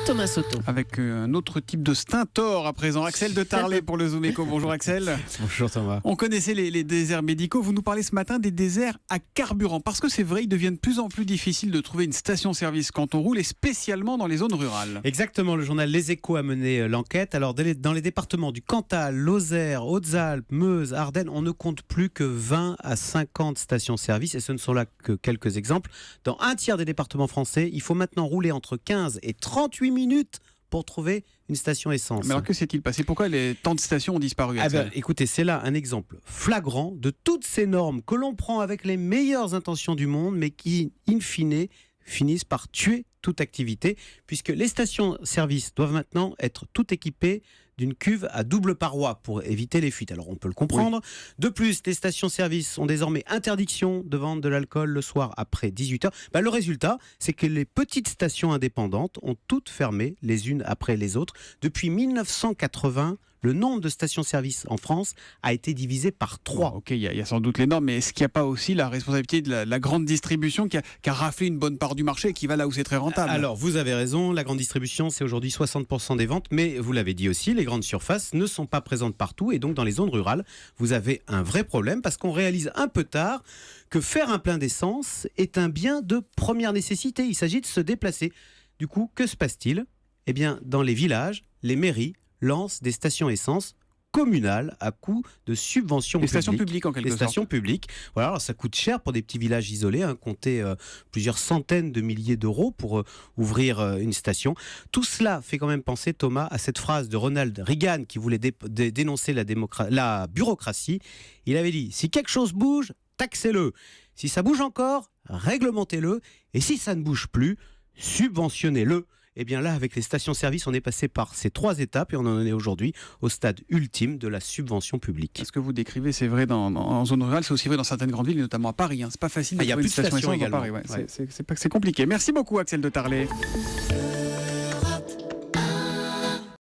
Thomas Soto. Avec un autre type de stentor à présent. Axel de Tarlet pour le Zoom Eco. Bonjour Axel. Bonjour Thomas. On connaissait les déserts médicaux. Vous nous parlez ce matin des déserts à carburant. Parce que c'est vrai, il devient de plus en plus difficile de trouver une station-service quand on roule, et spécialement dans les zones rurales. Exactement, le journal Les Échos a mené l'enquête. Alors dans les départements du Cantal, Lozère, Hautes-Alpes, Meuse, Ardennes, on ne compte plus que 20 à 50 stations-service. Et ce ne sont là que quelques exemples. Dans un tiers des départements français, il faut maintenant rouler entre 15 et 38 minutes pour trouver une station essence. Mais alors que s'est-il passé? Pourquoi tant de stations ont disparu? Écoutez, c'est là un exemple flagrant de toutes ces normes que l'on prend avec les meilleures intentions du monde, mais qui, in fine, finissent par tuer toute activité, puisque les stations-service doivent maintenant être toutes équipées d'une cuve à double paroi pour éviter les fuites. Alors on peut le comprendre. Oui. De plus, les stations-service ont désormais interdiction de vendre de l'alcool le soir après 18h. Le résultat, c'est que les petites stations indépendantes ont toutes fermé les unes après les autres. Depuis 1980, le nombre de stations-service en France a été divisé par 3. Ok, il y a sans doute les normes, mais est-ce qu'il n'y a pas aussi la responsabilité de la grande distribution qui a raflé une bonne part du marché et qui va là où c'est très rentable? Alors, vous avez raison, la grande distribution, c'est aujourd'hui 60% des ventes, mais vous l'avez dit aussi, les grandes surfaces ne sont pas présentes partout, et donc dans les zones rurales, vous avez un vrai problème, parce qu'on réalise un peu tard que faire un plein d'essence est un bien de première nécessité. Il s'agit de se déplacer. Du coup, que se passe-t-il? Eh bien, dans les villages, les mairies lancent des stations essence communales à coût de subventions publiques. Des stations publiques en quelque sorte. Des stations publiques. Voilà, alors ça coûte cher pour des petits villages isolés, compter plusieurs centaines de milliers d'euros pour ouvrir une station. Tout cela fait quand même penser, Thomas, à cette phrase de Ronald Reagan qui voulait dénoncer la bureaucratie. Il avait dit, si quelque chose bouge, taxez-le. Si ça bouge encore, réglementez-le. Et si ça ne bouge plus, subventionnez-le. Et bien là, avec les stations-service, on est passé par ces 3 étapes et on en est aujourd'hui au stade ultime de la subvention publique. Ce que vous décrivez, c'est vrai en zone rurale, c'est aussi vrai dans certaines grandes villes, notamment à Paris. C'est pas facile de trouver une station également. À Paris, c'est compliqué. Merci beaucoup, Axel de Tarlet.